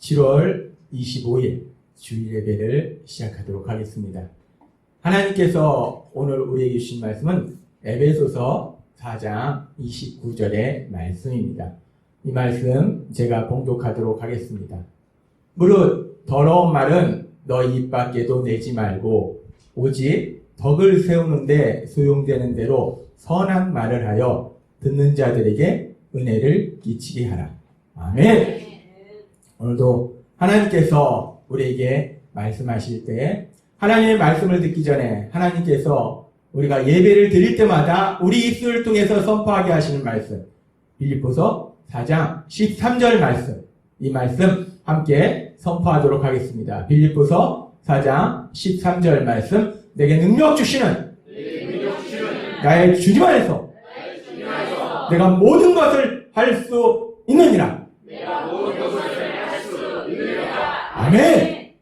7월 25일 주일 예배를 시작하도록 하겠습니다. 하나님께서 오늘 우리에게 주신 말씀은 에베소서 4장 29절의 말씀입니다. 이 말씀 제가 봉독하도록 하겠습니다. 무릇 더러운 말은 너희 입 밖에도 내지 말고 오직 덕을 세우는데 소용되는 대로 선한 말을 하여 듣는 자들에게 은혜를 끼치게 하라. 아멘. 오늘도 하나님께서 우리에게 말씀하실 때 하나님의 말씀을 듣기 전에 하나님께서 우리가 예배를 드릴 때마다 우리 입술을 통해서 선포하게 하시는 말씀, 빌립보서 4장 13절 말씀, 이 말씀 함께 선포하도록 하겠습니다. 빌립보서 4장 13절 말씀, 내게 능력 주시는 나의 주님 안에서 내가 모든 것을 할 수 있느니라. 아멘.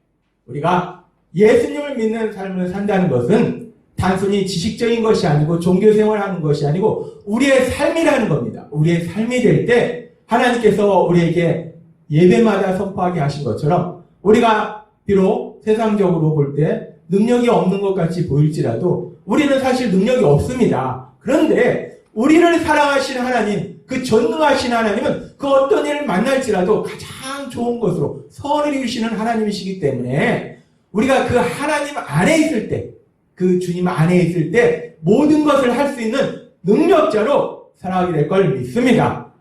우리가 예수님을 믿는 삶을 산다는 것은 단순히 지식적인 것이 아니고 종교생활하는 것이 아니고 우리의 삶이라는 겁니다. 우리의 삶이 될 때 하나님께서 우리에게 예배마다 선포하게 하신 것처럼 우리가 비록 세상적으로 볼 때 능력이 없는 것 같이 보일지라도 우리는 사실 능력이 없습니다. 그런데 우리를 사랑하시는 하나님, 그 전능하신 하나님은 그 어떤 일을 만날지라도 가장 좋은 것으로 선을 이루시는 하나님이시기 때문에 우리가 그 하나님 안에 있을 때, 그 주님 안에 있을 때 모든 것을 할 수 있는 능력자로 살아가게 될 걸 믿습니다.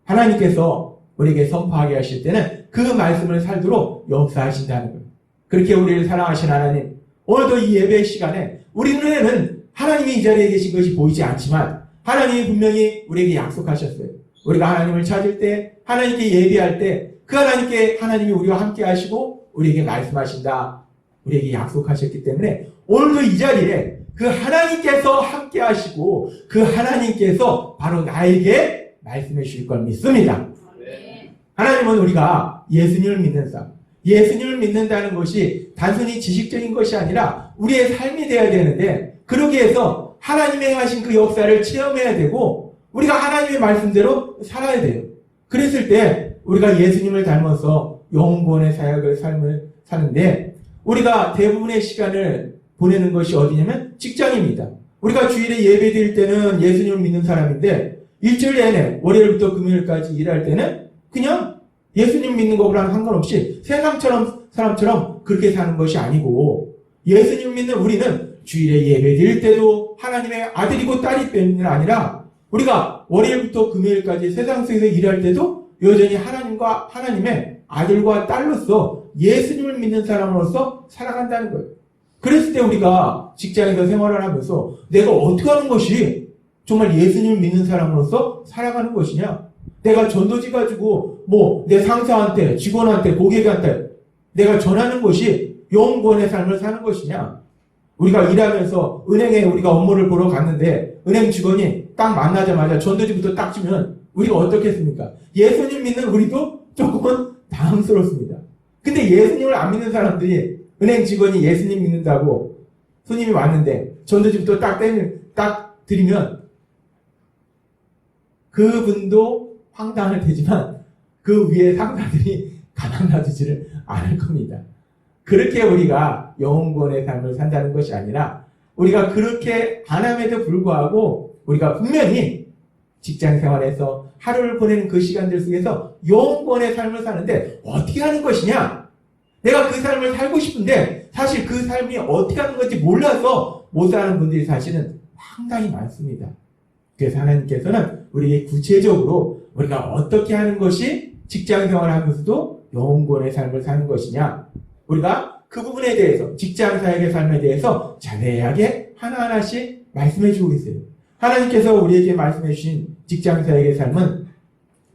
하나님께서 우리에게 선포하게 하실 때는 그 말씀을 살도록 역사하신다는 거예요. 그렇게 우리를 사랑하신 하나님, 오늘도 이 예배 시간에 우리 눈에는 하나님이 이 자리에 계신 것이 보이지 않지만 하나님이 분명히 우리에게 약속하셨어요. 우리가 하나님을 찾을 때, 하나님께 예배할 때 그 하나님이 우리와 함께 하시고 우리에게 말씀하신다. 우리에게 약속하셨기 때문에 오늘도 이 자리에 그 하나님께서 함께 하시고 그 하나님께서 바로 나에게 말씀해 주실 걸 믿습니다. 하나님은 우리가 예수님을 믿는 삶, 예수님을 믿는다는 것이 단순히 지식적인 것이 아니라 우리의 삶이 되어야 되는데 그러기 위해서 하나님의 하신 그 역사를 체험해야 되고 우리가 하나님의 말씀대로 살아야 돼요. 그랬을 때 우리가 예수님을 닮아서 영원의 사역을 삶을 사는데 우리가 대부분의 시간을 보내는 것이 어디냐면 직장입니다. 우리가 주일에 예배 드릴 때는 예수님을 믿는 사람인데 일주일 내내 월요일부터 금요일까지 일할 때는 그냥 예수님 믿는 거랑 상관없이 세상 사람처럼 그렇게 사는 것이 아니고 예수님 믿는 우리는 주일에 예배 드릴 때도 하나님의 아들이고 딸이 때문이 아니라 우리가 월요일부터 금요일까지 세상 속에서 일할 때도 여전히 하나님과 하나님의 아들과 딸로서 예수님을 믿는 사람으로서 살아간다는 거예요. 그랬을 때 우리가 직장에서 생활을 하면서 내가 어떻게 하는 것이 정말 예수님을 믿는 사람으로서 살아가는 것이냐? 내가 전도지 가지고 내 상사한테, 직원한테, 고객한테 내가 전하는 것이 영원의 삶을 사는 것이냐? 우리가 일하면서 은행에 우리가 업무를 보러 갔는데 은행 직원이 딱 만나자마자 전도지부터 딱 주면 우리가 어떻겠습니까? 예수님 믿는 우리도 조금은 당황스럽습니다. 근데 예수님을 안 믿는 사람들이 은행 직원이 예수님 믿는다고 손님이 왔는데 전도지부터 딱 드리면 그분도 황당할 테지만 그 위에 상사들이 가만 놔두지를 않을 겁니다. 그렇게 우리가 영원의 삶을 산다는 것이 아니라 우리가 그렇게 안 함에도 불구하고 우리가 분명히 직장 생활에서 하루를 보내는 그 시간들 속에서 영원의 삶을 사는데 어떻게 하는 것이냐? 내가 그 삶을 살고 싶은데 사실 그 삶이 어떻게 하는 건지 몰라서 못 사는 분들이 사실은 상당히 많습니다. 그래서 하나님께서는 우리에게 구체적으로 우리가 어떻게 하는 것이 직장 생활을 하면서도 영원의 삶을 사는 것이냐? 우리가 그 부분에 대해서 직장 사역의 삶에 대해서 자세하게 하나하나씩 말씀해 주고 있어요. 하나님께서 우리에게 말씀해 주신 직장 사역의 삶은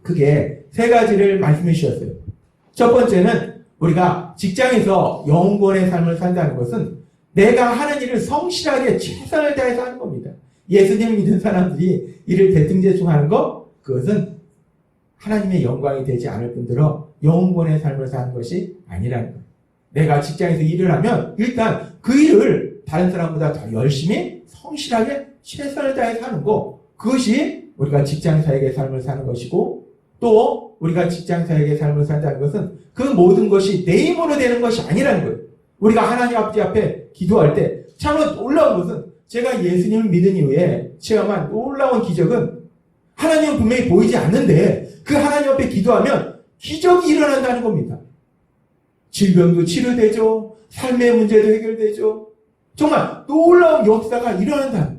크게 세 가지를 말씀해 주셨어요. 첫 번째는 우리가 직장에서 영원의 삶을 산다는 것은 내가 하는 일을 성실하게 최선을 다해서 하는 겁니다. 예수님을 믿는 사람들이 이를 대충대충 하는 것, 그것은 하나님의 영광이 되지 않을 뿐더러 영원의 삶을 사는 것이 아니라는 거예요. 내가 직장에서 일을 하면 일단 그 일을 다른 사람보다 더 열심히 성실하게 최선을 다해 사는 것, 그것이 우리가 직장 사역의 삶을 사는 것이고 또 우리가 직장사역의 삶을 산다는 것은 그 모든 것이 내 힘으로 되는 것이 아니라는 거예요. 우리가 하나님 아버지 앞에 기도할 때 참으로 놀라운 것은 제가 예수님을 믿은 이후에 체험한 놀라운 기적은 하나님은 분명히 보이지 않는데 그 하나님 앞에 기도하면 기적이 일어난다는 겁니다. 질병도 치료되죠. 삶의 문제도 해결되죠. 정말 놀라운 역사가 일어난다.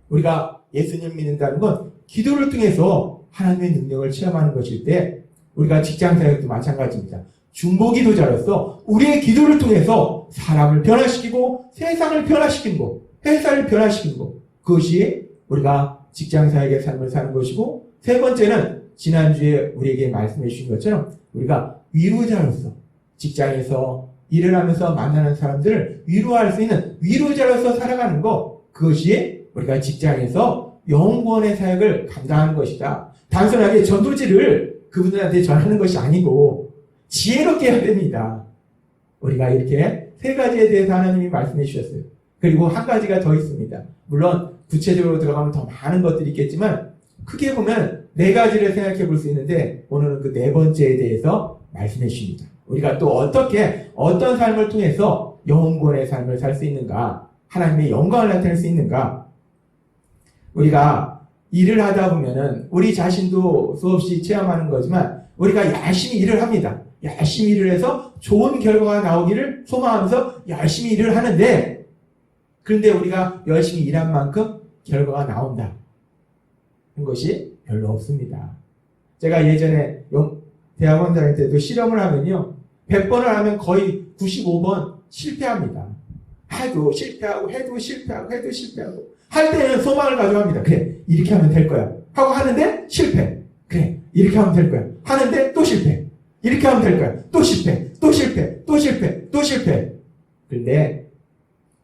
우리가 예수님을 믿는다는 건 기도를 통해서 하나님의 능력을 체험하는 것일 때 우리가 직장사역도 마찬가지입니다. 중보기도자로서 우리의 기도를 통해서 사람을 변화시키고 세상을 변화시키는 것, 회사를 변화시키는 것, 그것이 우리가 직장사역의 삶을 사는 것이고, 세 번째는 지난주에 우리에게 말씀해 주신 것처럼 우리가 위로자로서 직장에서 일을 하면서 만나는 사람들을 위로할 수 있는 위로자로서 살아가는 것, 그것이 우리가 직장에서 영원의 사역을 감당하는 것이다. 단순하게 전도지를 그분들한테 전하는 것이 아니고 지혜롭게 해야 됩니다. 우리가 이렇게 세 가지에 대해서 하나님이 말씀해 주셨어요. 그리고 한 가지가 더 있습니다. 물론 구체적으로 들어가면 더 많은 것들이 있겠지만 크게 보면 네 가지를 생각해 볼 수 있는데 오늘은 그 네 번째에 대해서 말씀해 주십니다. 우리가 또 어떻게 어떤 삶을 통해서 영원의 삶을 살 수 있는가, 하나님의 영광을 나타낼 수 있는가. 우리가 일을 하다 보면은 우리 자신도 수없이 체험하는 거지만 우리가 열심히 일을 합니다. 열심히 일을 해서 좋은 결과가 나오기를 소망하면서 열심히 일을 하는데, 그런데 우리가 열심히 일한 만큼 결과가 나온다. 그런 것이 별로 없습니다. 제가 예전에 대학원 다닐 때도 실험을 하면요, 100번을 하면 거의 95번 실패합니다. 해도 실패하고 해도 실패하고 해도 실패하고 할 때는 소망을 가져갑니다. 그래, 이렇게 하면 될 거야 하고 하는데 실패. 그래, 이렇게 하면 될 거야 하는데 또 실패. 이렇게 하면 될 거야 또 실패, 또 실패, 또 실패, 또 실패. 그런데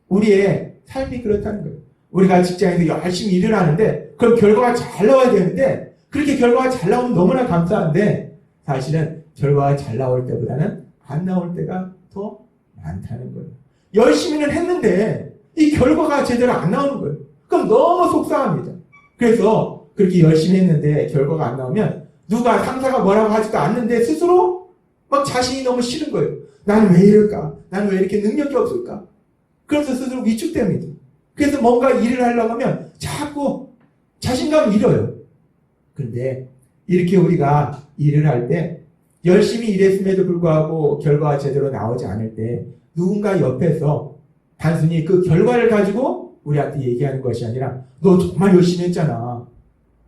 우리의 삶이 그렇다는 거예요. 우리가 직장에서 열심히 일을 하는데 그럼 결과가 잘 나와야 되는데, 그렇게 결과가 잘 나오면 너무나 감사한데 사실은 결과가 잘 나올 때보다는 안 나올 때가 더 많다는 거예요. 열심히는 했는데 이 결과가 제대로 안 나오는 거예요. 그럼 너무 속상합니다. 그래서 그렇게 열심히 했는데 결과가 안 나오면 누가 상사가 뭐라고 하지도 않는데 스스로 막 자신이 너무 싫은 거예요. 나는 왜 이럴까? 나는 왜 이렇게 능력이 없을까? 그래서 스스로 위축됩니다. 그래서 뭔가 일을 하려고 하면 자꾸 자신감을 잃어요. 그런데 이렇게 우리가 일을 할 때 열심히 일했음에도 불구하고 결과가 제대로 나오지 않을 때 누군가 옆에서 단순히 그 결과를 가지고 우리한테 얘기하는 것이 아니라 너 정말 열심히 했잖아.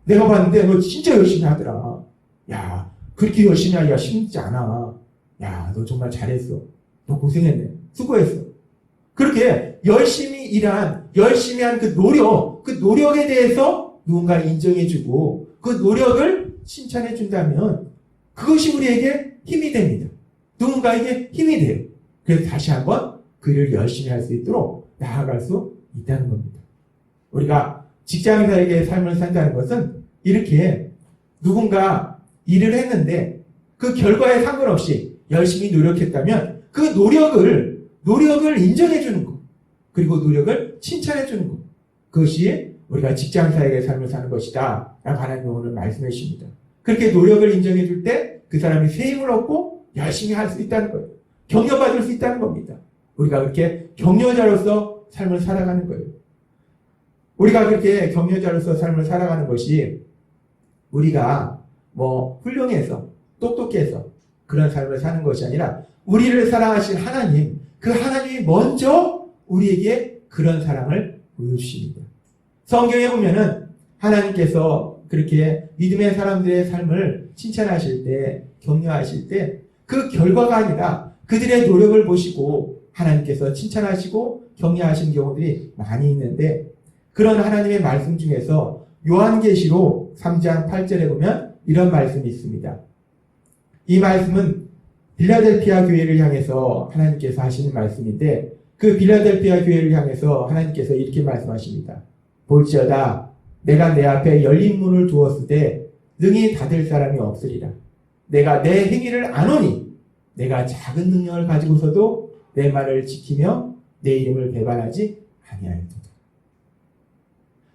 내가 봤는데 너 진짜 열심히 하더라. 야, 그렇게 열심히 하기가 쉽지 않아. 야, 너 정말 잘했어. 너 고생했네. 수고했어. 그렇게 열심히 한 그 노력에 대해서 누군가 인정해주고 그 노력을 칭찬해준다면 그것이 우리에게 힘이 됩니다. 누군가에게 힘이 돼요. 그래서 다시 한번 그 일을 열심히 할 수 있도록 나아갈 수 있다는 겁니다. 우리가 직장인들에게 삶을 산다는 것은 이렇게 누군가 일을 했는데 그 결과에 상관없이 열심히 노력했다면 그 노력을 인정해주는 것, 그리고 노력을 칭찬해주는 것, 그것이 우리가 직장사역의 삶을 사는 것이다 라고 하나님은 오늘 말씀해 주십니다. 그렇게 노력을 인정해줄 때 그 사람이 새 힘을 얻고 열심히 할 수 있다는 거예요. 격려받을 수 있다는 겁니다. 우리가 그렇게 격려자로서 삶을 살아가는 거예요. 우리가 그렇게 격려자로서 삶을 살아가는 것이 우리가 훌륭해서 똑똑해서 그런 삶을 사는 것이 아니라 우리를 사랑하신 하나님, 그 하나님이 먼저 우리에게 그런 사랑을 보여주십니다. 성경에 보면은 하나님께서 그렇게 믿음의 사람들의 삶을 칭찬하실 때, 격려하실 때 그 결과가 아니라 그들의 노력을 보시고 하나님께서 칭찬하시고 격려하신 경우들이 많이 있는데, 그런 하나님의 말씀 중에서 요한계시록 3장 8절에 보면 이런 말씀이 있습니다. 이 말씀은 빌라델피아 교회를 향해서 하나님께서 하시는 말씀인데, 그 빌라델피아 교회를 향해서 하나님께서 이렇게 말씀하십니다. 볼지어다 내가 내 앞에 열린 문을 두었을 때 능히 닫을 사람이 없으리라. 내가 내 행위를 아노니 내가 작은 능력을 가지고서도 내 말을 지키며 내 이름을 배반하지 아니하리로다.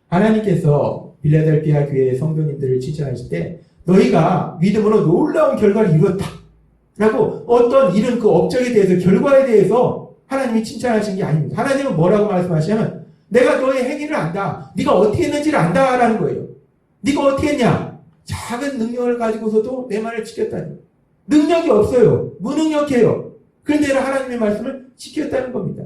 하나님께서 빌라델피아 교회의 성도님들을 칭찬하실 때 너희가 믿음으로 놀라운 결과를 이뤘다. 라고 어떤 이런 그 업적에 대해서, 결과에 대해서 하나님이 칭찬하신 게 아닙니다. 하나님은 뭐라고 말씀하시냐면 내가 너의 행위를 안다. 네가 어떻게 했는지를 안다라는 거예요. 네가 어떻게 했냐? 작은 능력을 가지고서도 내 말을 지켰다니. 능력이 없어요. 무능력해요. 그런데 하나님의 말씀을 지켰다는 겁니다.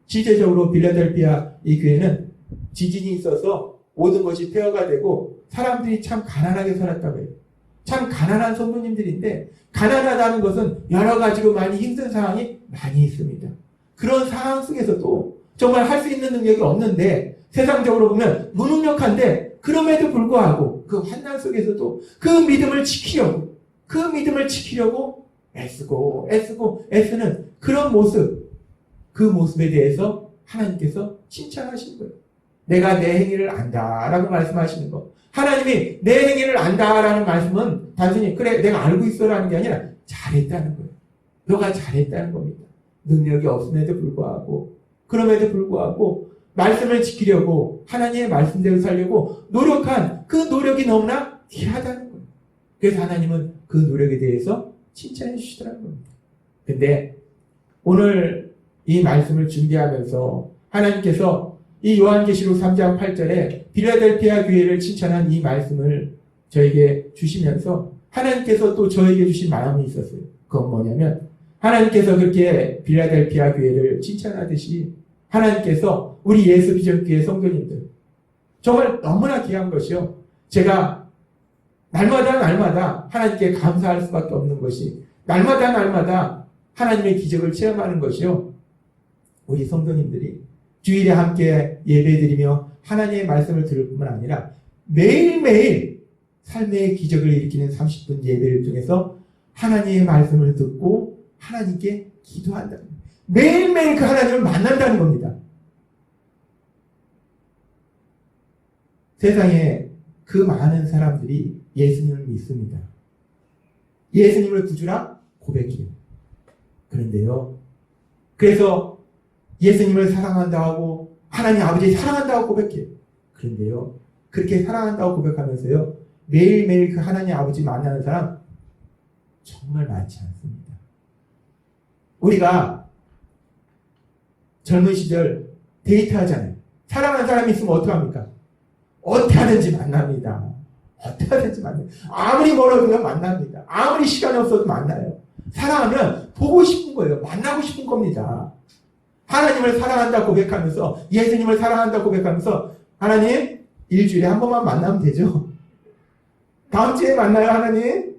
실제적으로 빌라델피아 이 교회는 지진이 있어서 모든 것이 폐허가 되고 사람들이 참 가난하게 살았다고 해요. 참 가난한 성도님들인데, 가난하다는 것은 여러 가지로 많이 힘든 상황이 많이 있습니다. 그런 상황 속에서도 정말 할 수 있는 능력이 없는데, 세상적으로 보면 무능력한데, 그럼에도 불구하고 그 환난 속에서도 그 믿음을 지키려고 애쓰는 그런 모습, 그 모습에 대해서 하나님께서 칭찬하시는 거예요. 내가 내 행위를 안다라고 말씀하시는 거. 하나님이 내 행위를 안다라는 말씀은 단순히 그래 내가 알고 있어라는 게 아니라 잘했다는 거예요. 너가 잘했다는 겁니다. 능력이 없음에도 불구하고, 그럼에도 불구하고 말씀을 지키려고, 하나님의 말씀대로 살려고 노력한 그 노력이 너무나 귀하다는 거예요. 그래서 하나님은 그 노력에 대해서 칭찬해 주시더라는 겁니다. 근데 오늘 이 말씀을 준비하면서 하나님께서 이 요한계시록 3장 8절에 빌라델피아 교회를 칭찬한 이 말씀을 저에게 주시면서 하나님께서 또 저에게 주신 마음이 있었어요. 그건 뭐냐면, 하나님께서 그렇게 빌라델피아 교회를 칭찬하듯이 하나님께서 우리 예수비전교회 성도님들, 정말 너무나 귀한 것이요. 제가 날마다 하나님께 감사할 수밖에 없는 것이, 날마다 하나님의 기적을 체험하는 것이요. 우리 성도님들이 주일에 함께 예배드리며 하나님의 말씀을 들을 뿐만 아니라 매일매일 삶의 기적을 일으키는 30분 예배를 통해서 하나님의 말씀을 듣고 하나님께 기도한다. 매일매일 그 하나님을 만난다는 겁니다. 세상에 그 많은 사람들이 예수님을 믿습니다. 예수님을 구주라 고백해요. 그런데요, 그래서 예수님을 사랑한다고 하고 하나님 아버지 사랑한다고 고백해요. 그런데요, 그렇게 사랑한다고 고백하면서요, 매일매일 그 하나님 아버지 만나는 사람 정말 많지 않습니다. 우리가 젊은 시절 데이트하잖아요. 사랑하는 사람이 있으면 어떡합니까? 어떻게 하든지 만납니다. 아무리 멀어도 만납니다. 아무리 시간이 없어도 만나요. 사랑하면 보고 싶은 거예요. 만나고 싶은 겁니다. 하나님을 사랑한다 고백하면서, 예수님을 사랑한다 고백하면서, 하나님 일주일에 한 번만 만나면 되죠. 다음 주에 만나요 하나님.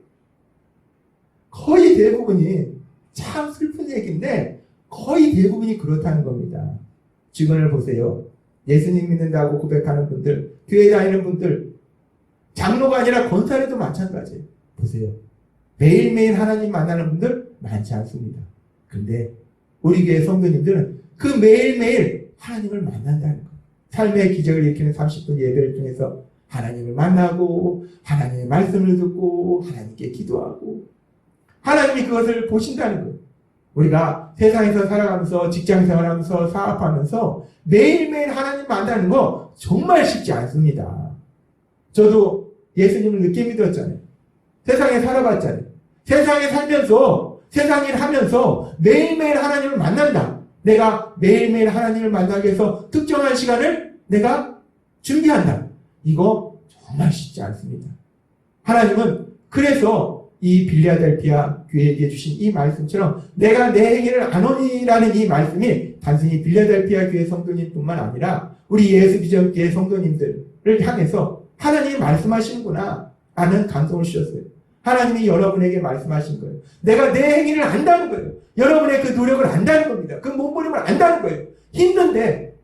거의 대부분이, 참 슬픈 얘기인데 거의 대부분이 그렇다는 겁니다. 주변을 보세요. 예수님 믿는다고 고백하는 분들, 교회 다니는 분들, 장로가 아니라 권사래도 마찬가지예요. 보세요. 매일매일 하나님 만나는 분들 많지 않습니다. 그런데 우리 교회 성도님들은 그 매일매일 하나님을 만난다는 거예요. 삶의 기적을 일으키는 30분 예배를 통해서 하나님을 만나고, 하나님의 말씀을 듣고, 하나님께 기도하고, 하나님이 그것을 보신다는 거예요. 우리가 세상에서 살아가면서, 직장 생활하면서, 사업하면서 매일매일 하나님 만나는 거 정말 쉽지 않습니다. 저도 예수님을 늦게 믿었잖아요. 세상에 살아봤잖아요. 세상에 살면서, 세상 일 하면서 매일매일 하나님을 만난다. 내가 매일매일 하나님을 만나기 위해서 특정한 시간을 내가 준비한다. 이거 정말 쉽지 않습니다. 하나님은 그래서 이 빌라델피아 교회에게 주신 이 말씀처럼 내가 내 행위를 안 오니라는 이 말씀이 단순히 빌라델피아 교회 성도님뿐만 아니라 우리 예수비전교회 성도님들을 향해서 하나님이 말씀하시는구나 라는 감동을 주셨어요. 하나님이 여러분에게 말씀하신 거예요. 내가 내 행위를 안다는 거예요. 여러분의 그 노력을 안다는 겁니다. 그 몸부림을 안다는 거예요. 힘든데,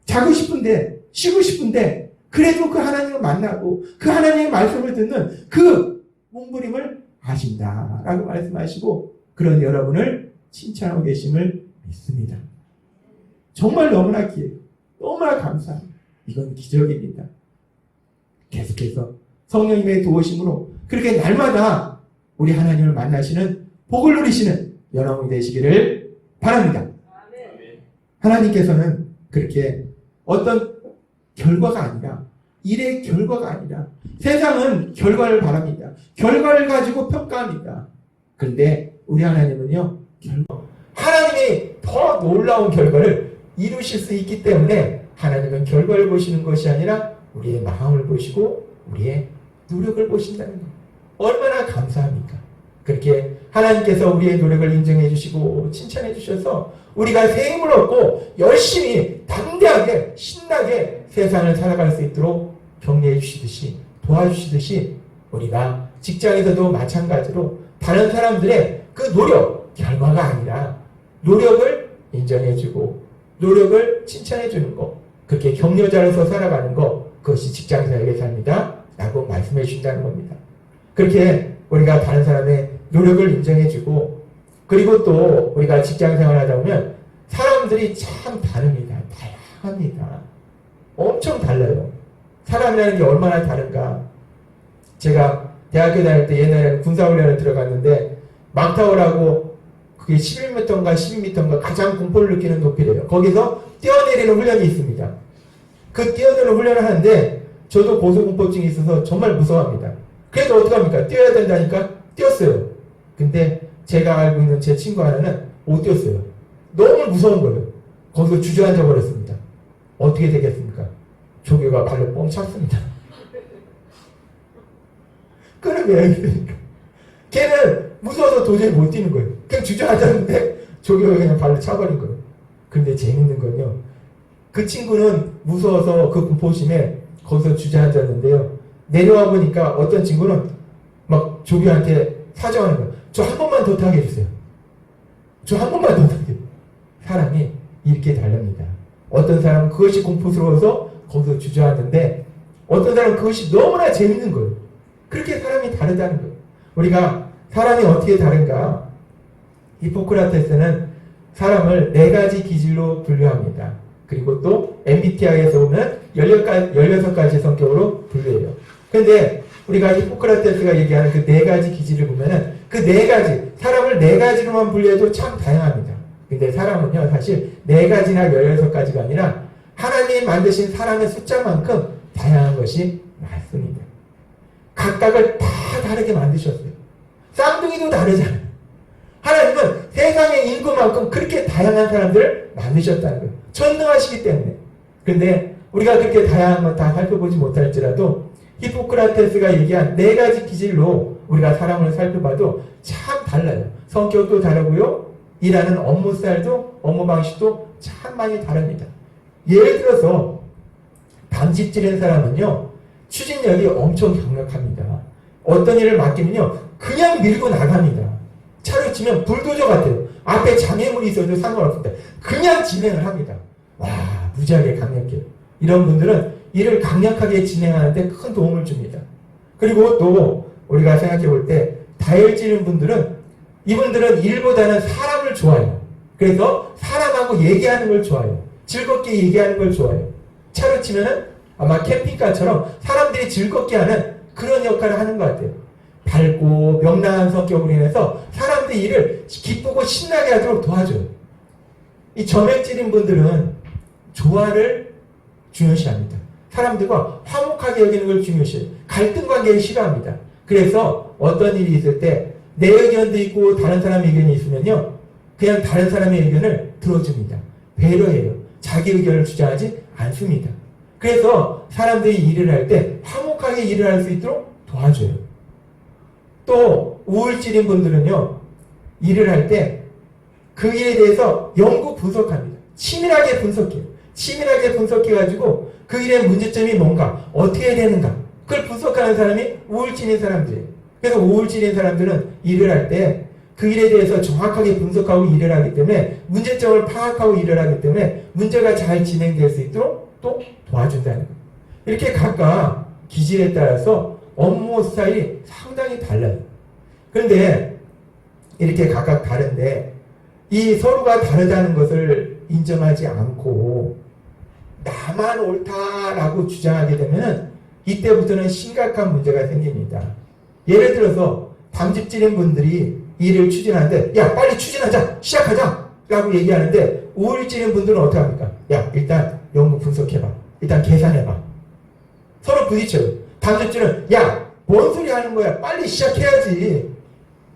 자고 싶은데, 쉬고 싶은데, 그래도 그 하나님을 만나고 그 하나님의 말씀을 듣는 그 몸부림을 아신다라고 말씀하시고 그런 여러분을 칭찬하고 계심을 믿습니다. 정말 너무나 귀해요. 너무나 감사합니다. 이건 기적입니다. 계속해서 성령님의 도우심으로 그렇게 날마다 우리 하나님을 만나시는 복을 누리시는 여러분이 되시기를 바랍니다. 하나님께서는 그렇게 어떤 결과가 아니라 일의 결과가 아니라 세상은 결과를 바랍니다. 결과를 가지고 평가합니다. 그런데 우리 하나님은요, 하나님이 더 놀라운 결과를 이루실 수 있기 때문에 하나님은 결과를 보시는 것이 아니라 우리의 마음을 보시고 우리의 노력을 보신다는 거예요. 얼마나 감사합니까? 그렇게 하나님께서 우리의 노력을 인정해 주시고 칭찬해 주셔서 우리가 새 힘을 얻고 열심히 담대하게 신나게 세상을 살아갈 수 있도록 격려해 주시듯이 도와주시듯이 우리가 직장에서도 마찬가지로 다른 사람들의 그 노력, 결과가 아니라 노력을 인정해 주고 노력을 칭찬해 주는 것, 그렇게 격려자로서 살아가는 것, 그것이 직장생활의 삶이다 라고 말씀해 주신다는 겁니다. 그렇게 우리가 다른 사람의 노력을 인정해 주고, 그리고 또 우리가 직장생활을 하다 보면 사람들이 참 다릅니다. 다양합니다. 엄청 달라요. 사람이라는 게 얼마나 다른가. 제가 대학교 다닐 때 옛날에는 군사훈련을 들어갔는데 막타오라고 그게 11m인가 12m인가 가장 공포를 느끼는 높이래요. 거기서 뛰어내리는 훈련이 있습니다. 그 뛰어내리는 훈련을 하는데 저도 고소공포증이 있어서 정말 무서워합니다. 그래도 어떡합니까? 뛰어야 된다니까 뛰었어요. 근데 제가 알고 있는 제 친구 하나는 못 뛰었어요. 너무 무서운 거예요. 거기서 주저앉아 버렸습니다. 어떻게 되겠습니까? 조교가 발로 뻥 찼습니다. 그러면 걔는 무서워서 도저히 못 뛰는 거예요. 그냥 주저앉았는데 조교가 그냥 발로 차버린 거예요. 근데 재밌는 건요, 그 친구는 무서워서 그 공포심에 거기서 주저앉았는데요, 내려와 보니까 어떤 친구는 막 조교한테 사정하는 거예요. 저 한 번만 더 타게 해주세요. 저 한 번만 더 타게. 사람이 이렇게 다릅니다. 어떤 사람은 그것이 공포스러워서 거기서 주저앉는데 어떤 사람은 그것이 너무나 재밌는 거예요. 그렇게 사람이 다르다는 거예요. 우리가 사람이 어떻게 다른가? 히포크라테스는 사람을 4가지 기질로 분류합니다. 그리고 또 MBTI에서 보면 16가지 성격으로 분류해요. 그런데 우리가 히포크라테스가 얘기하는 그 4가지 기질을 보면은 그 4가지, 사람을 4가지로만 분류해도 참 다양합니다. 근데 사람은요, 사실 4가지나 16가지가 아니라 하나님이 만드신 사람의 숫자만큼 다양한 것이 많습니다. 각각을 다 다르게 만드셨어요. 쌍둥이도 다르잖아요. 하나님은 세상의 인구만큼 그렇게 다양한 사람들을 만드셨다는 거예요. 전능하시기 때문에. 그런데 우리가 그렇게 다양한 건 다 살펴보지 못할지라도 히포크라테스가 얘기한 4가지 기질로 우리가 사람을 살펴봐도 참 달라요. 성격도 다르고요, 일하는 업무 스타일도, 업무 방식도 참 많이 다릅니다. 예를 들어서 담집질인 사람은요, 추진력이 엄청 강력합니다. 어떤 일을 맡기면요, 그냥 밀고 나갑니다. 차를 치면 불도저 같아요. 앞에 장애물이 있어도 상관없습니다. 그냥 진행을 합니다. 와, 무지하게 강력해요. 이런 분들은 일을 강력하게 진행하는데 큰 도움을 줍니다. 그리고 또 우리가 생각해 볼 때 다혈질인 분들은, 이분들은 일보다는 사람을 좋아해요. 그래서 사람하고 얘기하는 걸 좋아해요. 즐겁게 얘기하는 걸 좋아해요. 차를 치면은 아마 캠핑카처럼 사람들이 즐겁게 하는 그런 역할을 하는 것 같아요. 밝고 명랑한 성격으로 인해서 사람들이 일을 기쁘고 신나게 하도록 도와줘요. 이 점액질인 분들은 조화를 중요시합니다. 사람들과 화목하게 여기는 걸 중요시해요. 갈등 관계를 싫어합니다. 그래서 어떤 일이 있을 때 내 의견도 있고 다른 사람의 의견이 있으면요, 그냥 다른 사람의 의견을 들어줍니다. 배려해요. 자기 의견을 주장하지 않습니다. 그래서 사람들이 일을 할 때 화목하게 일을 할 수 있도록 도와줘요. 또 우울질인 분들은요, 일을 할 때 그 일에 대해서 연구 분석합니다. 치밀하게 분석해요. 치밀하게 분석해가지고 그 일의 문제점이 뭔가, 어떻게 되는가, 그걸 분석하는 사람이 우울질인 사람들이에요. 그래서 우울질인 사람들은 일을 할 때 그 일에 대해서 정확하게 분석하고 일을 하기 때문에, 문제점을 파악하고 일을 하기 때문에 문제가 잘 진행될 수 있도록 또 도와준다는 거예요. 이렇게 각각 기질에 따라서 업무 스타일이 상당히 달라요. 그런데 이렇게 각각 다른데 이 서로가 다르다는 것을 인정하지 않고 나만 옳다라고 주장하게 되면 이때부터는 심각한 문제가 생깁니다. 예를 들어서 담집질인 분들이 일을 추진하는데, 야 빨리 추진하자, 시작하자 라고 얘기하는데, 우울질인 분들은 어떻게 합니까? 야 일단 연구 분석해봐, 일단 계산해봐. 서로 부딪혀요. 담즙질은 야, 뭔 소리 하는 거야? 빨리 시작해야지.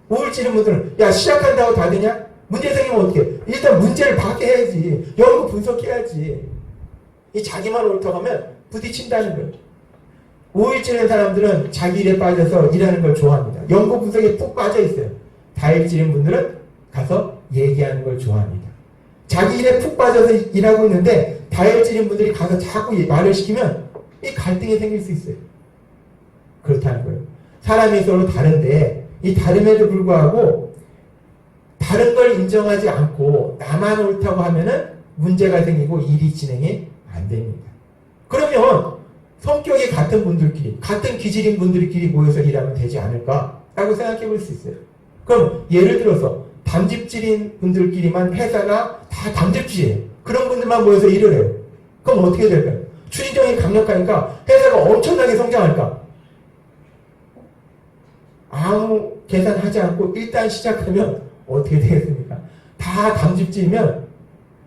우울증인 분들은 야, 시작한다고 다 되냐? 문제 생기면 어떻게 해? 일단 문제를 파악해야지. 연구 분석해야지. 이 자기만 옳다고 하면 부딪힌다는 거예요. 우울증인 사람들은 자기 일에 빠져서 일하는 걸 좋아합니다. 연구 분석에 푹 빠져 있어요. 다혈질인 분들은 가서 얘기하는 걸 좋아합니다. 자기 일에 푹 빠져서 일하고 있는데 다혈질인 분들이 가서 자꾸 말을 시키면 이 갈등이 생길 수 있어요. 그렇다는 거예요. 사람이 서로 다른데 이 다름에도 불구하고 다른 걸 인정하지 않고 나만 옳다고 하면은 문제가 생기고 일이 진행이 안 됩니다. 그러면 성격이 같은 분들끼리, 같은 기질인 분들끼리 모여서 일하면 되지 않을까라고 생각해 볼 수 있어요. 그럼 예를 들어서 담즙질인 분들끼리만 회사가 다 담즙질이에요. 그런 분들만 모여서 일을 해요. 그럼 어떻게 될까요? 추진력이 강력하니까 회사가 엄청나게 성장할까? 아무 계산하지 않고 일단 시작하면 어떻게 되겠습니까? 다 담즙질이면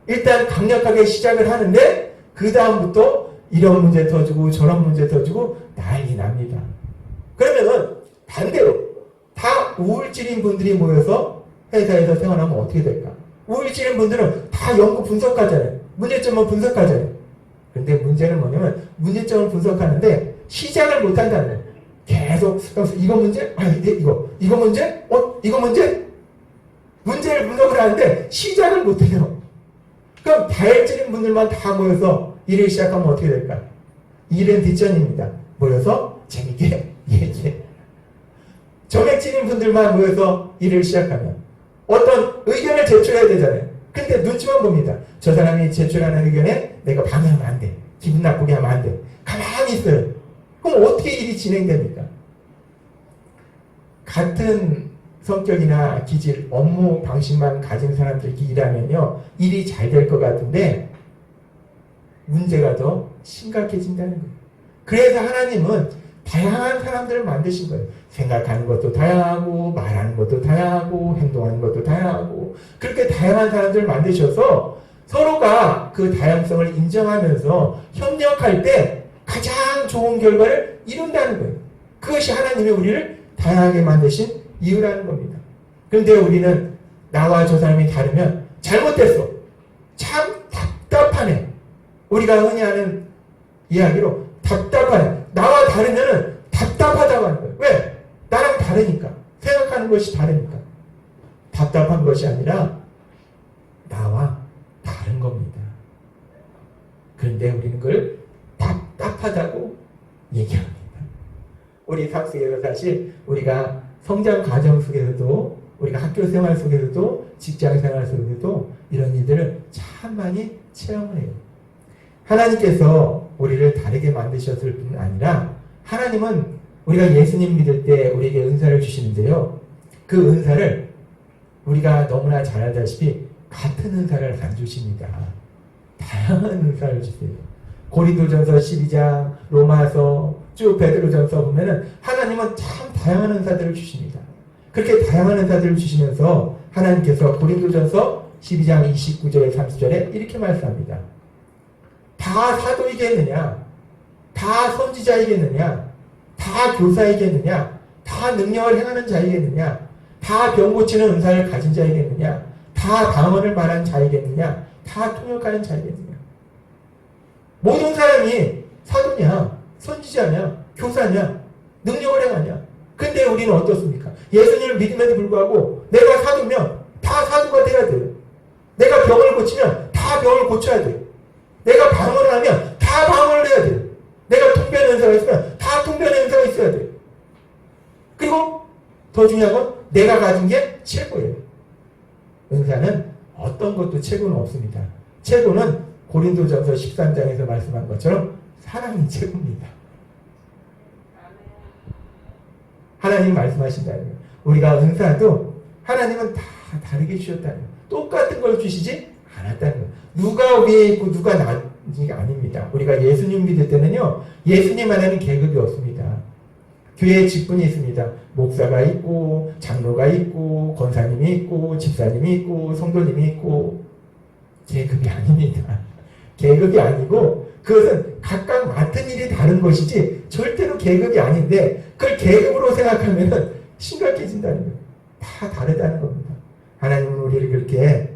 일단 강력하게 시작을 하는데 그 다음부터 이런 문제 터지고 저런 문제 터지고 난리 납니다. 그러면은 반대로 다 우울질인 분들이 모여서 회사에서 생활하면 어떻게 될까? 우울질인 분들은 다 연구 분석하잖아요. 문제점을 분석하잖아요. 근데 문제는 뭐냐면 문제점을 분석하는데 시작을 못한다는 거예요. 계속 이거 문제? 아니 이거 문제? 이거 문제? 문제를 분석을 하는데 시작을 못해요. 그럼 다혈질인 분들만 다 모여서 일을 시작하면 어떻게 될까? 일은 뒷전입니다. 모여서 재밌게 얘기해. 정액질인 분들만 모여서 일을 시작하면 어떤 의견을 제출해야 되잖아요. 근데 눈치만 봅니다. 저 사람이 제출하는 의견에 내가 방해하면 안 돼. 기분 나쁘게 하면 안 돼. 가만히 있어요. 그럼 어떻게 일이 진행됩니까? 같은 성격이나 기질, 업무 방식만 가진 사람들끼리 일하면요. 일이 잘 될 것 같은데 문제가 더 심각해진다는 거예요. 그래서 하나님은 다양한 사람들을 만드신 거예요. 생각하는 것도 다양하고 말하는 것도 다양하고 행동하는 것도 다양하고 그렇게 다양한 사람들을 만드셔서 서로가 그 다양성을 인정하면서 협력할 때 가장 좋은 결과를 이룬다는 거예요. 그것이 하나님이 우리를 다양하게 만드신 이유라는 겁니다. 그런데 우리는 나와 저 사람이 다르면 잘못됐어. 참 답답하네. 우리가 흔히 하는 이야기로 답답하네. 나와 다르면은 답답하다고 하는 거예요. 왜? 나랑 다르니까. 생각하는 것이 다르니까. 답답한 것이 아니라 나와 다른 겁니다. 그런데 우리는 그걸 답답하다고 얘기합니다. 우리 삶 속에서 사실 우리가 성장 과정 속에서도 우리가 학교 생활 속에서도 직장 생활 속에서도 이런 일들을 참 많이 체험을 해요. 하나님께서 우리를 다르게 만드셨을 뿐 아니라 하나님은 우리가 예수님 믿을 때 우리에게 은사를 주시는데요. 그 은사를 우리가 너무나 잘 알다시피 같은 은사를 안 주십니다. 다양한 은사를 주세요. 고린도전서 12장, 로마서, 쭉 베드로전서 보면은 하나님은 참 다양한 은사들을 주십니다. 그렇게 다양한 은사들을 주시면서 하나님께서 고린도전서 12장 29절 30절에 이렇게 말씀합니다. 다 사도이겠느냐? 다 선지자이겠느냐? 다 교사이겠느냐? 다 능력을 행하는 자이겠느냐? 다 병 고치는 은사를 가진 자이겠느냐? 다 방언을 말하는 자이겠느냐? 다 통역하는 자이겠느냐? 모든 사람이 사도냐? 선지자냐? 교사냐? 능력을 행하냐? 근데 우리는 어떻습니까? 예수님을 믿음에도 불구하고 내가 사도면 다 사도가 돼야 돼요. 내가 병을 고치면 다 병을 고쳐야 돼요. 내가 방언을 하면 다 방언을 해야 돼요. 내가 통변 은사가 있으면 다 통변 은사가 있어야 돼요. 그리고 더 중요한 건 내가 가진 게 최고예요. 은사는 어떤 것도 최고는 없습니다. 최고는 고린도전서 13장에서 말씀한 것처럼 사랑이 최고입니다. 하나님 말씀하신다는 거예요. 우리가 은사도 하나님은 다 다르게 주셨다는 거예요. 똑같은 걸 주시지 않았다는 거예요. 누가 위에 있고 누가 나은지가 아닙니다. 우리가 예수님 믿을 때는요. 예수님 안에는 계급이 없습니다. 교회에 직분이 있습니다. 목사가 있고 장로가 있고 권사님이 있고 집사님이 있고 성도님이 있고 계급이 아닙니다. 계급이 아니고 그것은 각각 맡은 일이 다른 것이지 절대로 계급이 아닌데 그걸 계급으로 생각하면 심각해진다는 거예요. 다 다르다는 겁니다. 하나님은 우리를 그렇게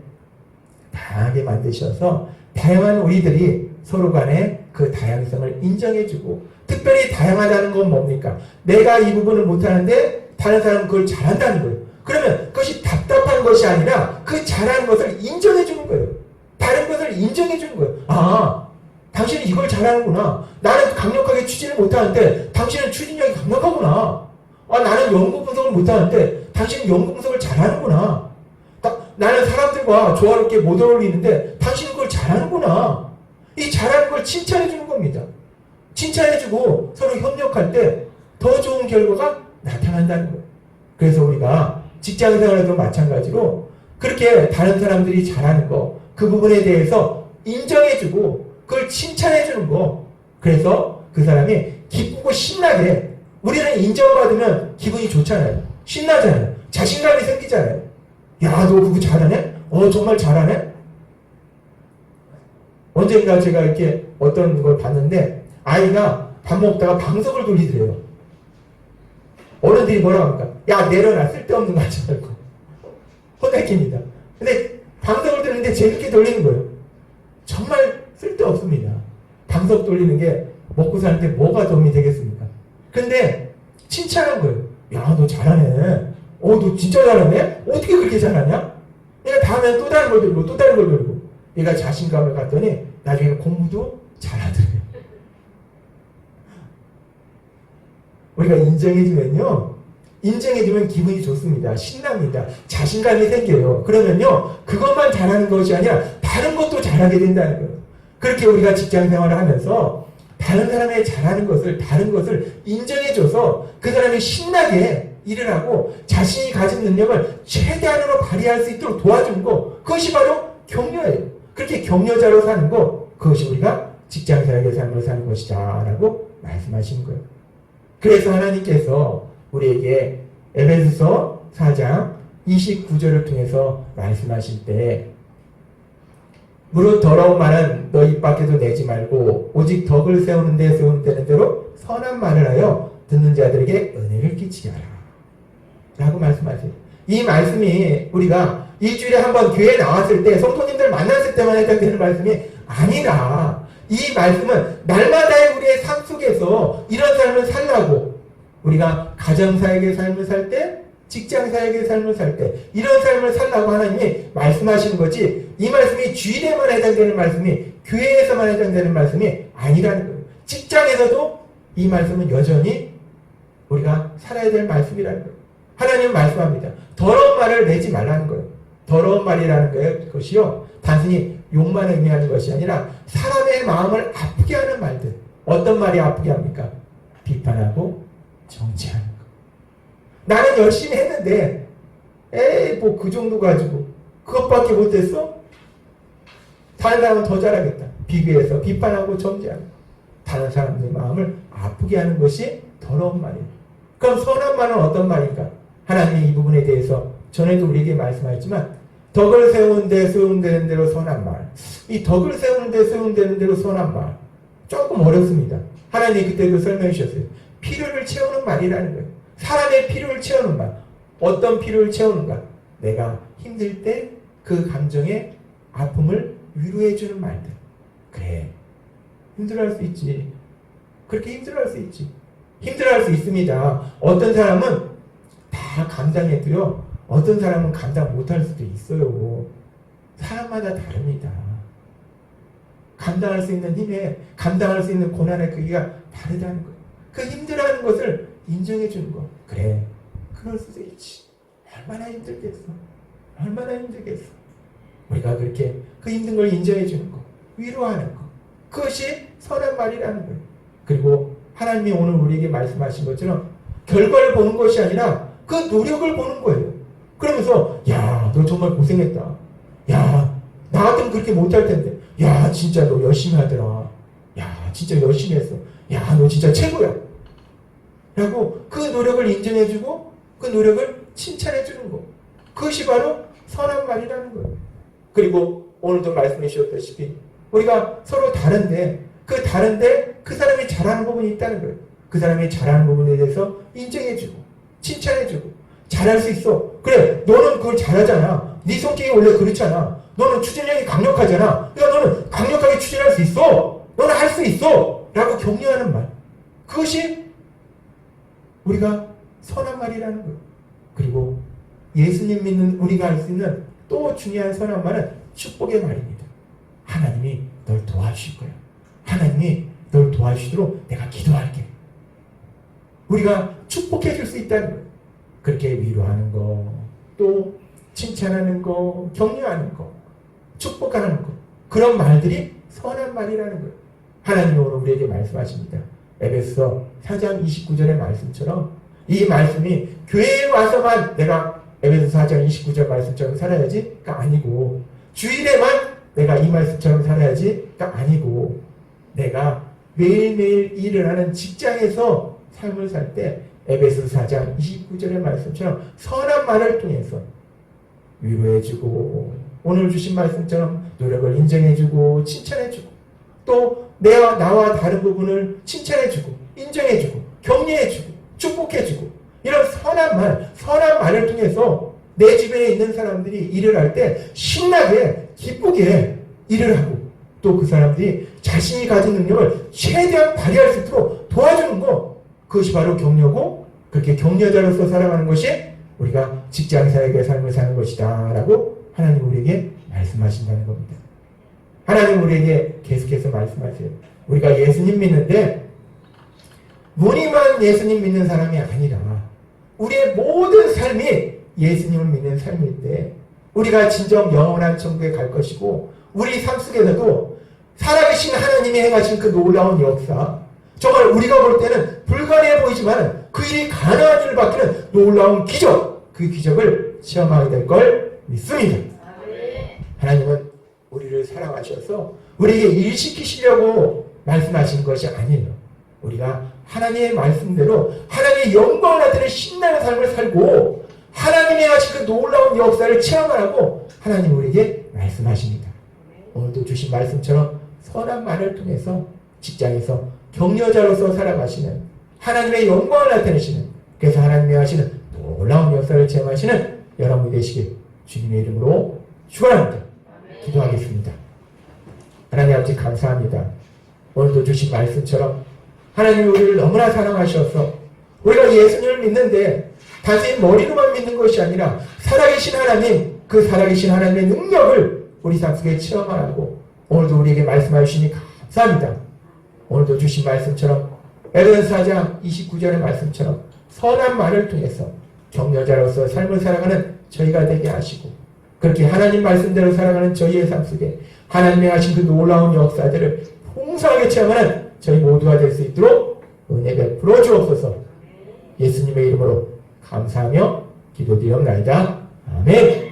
다양하게 만드셔서 다양한 우리들이 서로 간에 그 다양성을 인정해주고, 특별히 다양하다는 건 뭡니까? 내가 이 부분을 못하는데 다른 사람은 그걸 잘한다는 거예요. 그러면 그것이 답답한 것이 아니라 그 잘하는 것을 인정해주는 거예요. 다른 것을 인정해주는 거예요. 아, 당신은 이걸 잘하는구나. 나는 강력하게 추진을 못하는데 당신은 추진력이 강력하구나. 아, 나는 연구 분석을 못하는데 당신은 연구 분석을 잘하는구나. 나는 사람들과 조화롭게 못 어울리는데 당신은 그걸 잘하는구나. 이 잘하는 걸 칭찬해주는 겁니다. 칭찬해주고 서로 협력할 때 더 좋은 결과가 나타난다는 거예요. 그래서 우리가 직장 생활에도 마찬가지로 그렇게 다른 사람들이 잘하는 거, 그 부분에 대해서 인정해주고 그걸 칭찬해주는 거. 그래서 그 사람이 기쁘고 신나게, 우리는 인정받으면 기분이 좋잖아요. 신나잖아요. 자신감이 생기잖아요. 야, 너 그거 잘하네? 정말 잘하네? 언젠가 제가 이렇게 어떤 걸 봤는데 아이가 밥 먹다가 방석을 돌리더래요. 어른들이 뭐라고 합니까? 야, 내려놔. 쓸데없는 거 하지 말고. 혼내킵니다. 근데 방석을 돌리는데 재밌게 돌리는 거예요. 정말 쓸데없습니다. 방석 돌리는 게 먹고 사는데 뭐가 도움이 되겠습니까? 근데 칭찬한 거예요. 야, 너 잘하네. 너 진짜 잘하네? 어떻게 그렇게 잘하냐? 얘가 다음에는 또 다른 걸 들고 또 다른 걸 들고 얘가 자신감을 갖더니 나중에 공부도 잘하더래요. 우리가 인정해주면요, 인정해주면 기분이 좋습니다. 신납니다. 자신감이 생겨요. 그러면요, 그것만 잘하는 것이 아니라 다른 것도 잘하게 된다는 거예요. 그렇게 우리가 직장 생활을 하면서 다른 사람의 잘하는 것을, 다른 것을 인정해줘서 그 사람이 신나게 일을 하고 자신이 가진 능력을 최대한으로 발휘할 수 있도록 도와주는 거, 그것이 바로 격려예요. 그렇게 격려자로 사는 거, 그것이 우리가 직장 생활의 삶을 사는 것이다 라고 말씀하신 거예요. 그래서 하나님께서 우리에게 에베소서 4장 29절을 통해서 말씀하실 때, 무릇 더러운 말은 너 입 밖에도 내지 말고 오직 덕을 세우는 데 세우는 대로 선한 말을 하여 듣는 자들에게 은혜를 끼치게 하라 라고 말씀하세요. 이 말씀이 우리가 일주일에 한 번 교회에 나왔을 때, 성도님들 만났을 때만 해당되는 말씀이 아니라, 이 말씀은 날마다의 우리의 삶 속에서 이런 삶을 살라고, 우리가 가정사역의 삶을 살 때, 직장사역의 삶을 살 때 이런 삶을 살라고 하나님이 말씀하시는 거지, 이 말씀이 주일에만 해당되는 말씀이, 교회에서만 해당되는 말씀이 아니라는 거예요. 직장에서도 이 말씀은 여전히 우리가 살아야 될 말씀이라는 거예요. 하나님은 말씀합니다. 더러운 말을 내지 말라는 거예요. 더러운 말이라는 것이요, 단순히 욕만 의미하는 것이 아니라 사람의 마음을 아프게 하는 말들. 어떤 말이 아프게 합니까? 비판하고 정죄하는 거. 나는 열심히 했는데 뭐 그 정도 가지고 그것밖에 못했어? 다른 사람은 더 잘하겠다. 비교해서 비판하고 정죄하는 거. 다른 사람들의 마음을 아프게 하는 것이 더러운 말이에요. 그럼 선한 말은 어떤 말인가? 하나님이 이 부분에 대해서 전에도 우리에게 말씀하셨지만, 덕을 세우는데 세운되는 대로 선한 말. 이 덕을 세우는데 세운되는 대로 선한 말, 조금 어렵습니다. 하나님이 그때도 설명해 주셨어요. 필요를 채우는 말이라는 거예요. 사람의 필요를 채우는 말. 어떤 필요를 채우는가? 내가 힘들 때 그 감정의 아픔을 위로해 주는 말들. 그래, 힘들어할 수 있지. 그렇게 힘들어할 수 있지. 힘들어할 수 있습니다. 어떤 사람은 다 감당해도요, 어떤 사람은 감당 못할 수도 있어요. 사람마다 다릅니다. 감당할 수 있는 힘에, 감당할 수 있는 고난의 크기가 다르다는 거예요. 그 힘들어하는 것을 인정해 주는 거. 그래, 그럴 수도 있지. 얼마나 힘들겠어. 얼마나 힘들겠어. 우리가 그렇게 그 힘든 걸 인정해 주는 거, 위로하는 거, 그것이 선한 말이라는 거예요. 그리고 하나님이 오늘 우리에게 말씀하신 것처럼 결과를 보는 것이 아니라 그 노력을 보는 거예요. 그러면서 야, 너 정말 고생했다. 야, 나 같으면 그렇게 못할 텐데. 야, 진짜 너 열심히 하더라. 야, 진짜 열심히 했어. 야, 너 진짜 최고야. 라고 그 노력을 인정해주고 그 노력을 칭찬해주는 거. 그것이 바로 선한 말이라는 거예요. 그리고 오늘도 말씀해 주셨다시피 우리가 서로 다른데 그 다른데 그 사람이 잘하는 부분이 있다는 거예요. 그 사람이 잘하는 부분에 대해서 인정해주고 칭찬해주고 잘할 수 있어. 그래, 너는 그걸 잘하잖아. 네 성격이 원래 그렇잖아. 너는 추진력이 강력하잖아. 그러니까 너는 강력하게 추진할 수 있어. 너는 할 수 있어. 라고 격려하는 말. 그것이 우리가 선한 말이라는 거예요. 그리고 예수님 믿는 우리가 할 수 있는 또 중요한 선한 말은 축복의 말입니다. 하나님이 널 도와주실 거야. 하나님이 널 도와주시도록 내가 기도할게. 우리가 축복해 줄 수 있다는 거예요. 그렇게 위로하는 거, 또 칭찬하는 거, 격려하는 거, 축복하는 거, 그런 말들이 선한 말이라는 거예요. 하나님이 오늘 우리에게 말씀하십니다. 에베소 4장 29절의 말씀처럼 이 말씀이 교회에 와서만 내가 에베소 4장 29절 말씀처럼 살아야지가 아니고, 주일에만 내가 이 말씀처럼 살아야지가 아니고, 내가 매일매일 일을 하는 직장에서 삶을 살 때 에베소 4장 29절의 말씀처럼 선한 말을 통해서 위로해주고, 오늘 주신 말씀처럼 노력을 인정해주고 칭찬해주고, 또 나와 다른 부분을 칭찬해주고 인정해주고 격려해주고 축복해주고, 이런 선한 말을 통해서 내 주변에 있는 사람들이 일을 할 때 신나게 기쁘게 일을 하고, 또 그 사람들이 자신이 가진 능력을 최대한 발휘할 수 있도록 도와주는 것, 그것이 바로 격려고, 그렇게 격려자로서 살아가는 것이 우리가 직장사역의 삶을 사는 것이다 라고 하나님 우리에게 말씀하신다는 겁니다. 하나님 우리에게 계속해서 말씀하세요. 우리가 예수님 믿는데 무늬만 예수님 믿는 사람이 아니라 우리의 모든 삶이 예수님을 믿는 삶인데, 우리가 진정 영원한 천국에 갈 것이고, 우리 삶 속에서도 살아계신 하나님이 행하신 그 놀라운 역사, 정말 우리가 볼 때는 불가능해 보이지만 그 일이 가능한 일을 바뀌는 놀라운 기적, 그 기적을 체험하게 될 걸 믿습니다. 하나님은 우리를 사랑하셔서 우리에게 일시키시려고 말씀하신 것이 아니에요. 우리가 하나님의 말씀대로 하나님의 영광을 나타내는 신나는 삶을 살고 하나님이 하신 그 놀라운 역사를 체험하라고 하나님 우리에게 말씀하십니다. 오늘도 주신 말씀처럼 선한 말을 통해서 직장에서 격려자로서 살아가시는, 하나님의 영광을 나타내시는, 그래서 하나님이 하시는 놀라운 역사를 체험하시는 여러분이 되시길 주님의 이름으로 축원합니다. 기도하겠습니다. 하나님 아버지 감사합니다. 오늘도 주신 말씀처럼 하나님이 우리를 너무나 사랑하셔서 우리가 예수님을 믿는데 단순히 머리로만 믿는 것이 아니라 살아계신 하나님, 그 살아계신 하나님의 능력을 우리 삶 속에 체험하라고 오늘도 우리에게 말씀해 주시니 감사합니다. 오늘도 주신 말씀처럼 에베소 4장 29절의 말씀처럼 선한 말을 통해서 격려자로서 삶을 살아가는 저희가 되게 하시고, 그렇게 하나님 말씀대로 살아가는 저희의 삶 속에 하나님이 하신 그 놀라운 역사들을 풍성하게 체험하는 저희 모두가 될 수 있도록 은혜 베풀어 주옵소서. 예수님의 이름으로 감사하며 기도드리옵나이다. 아멘.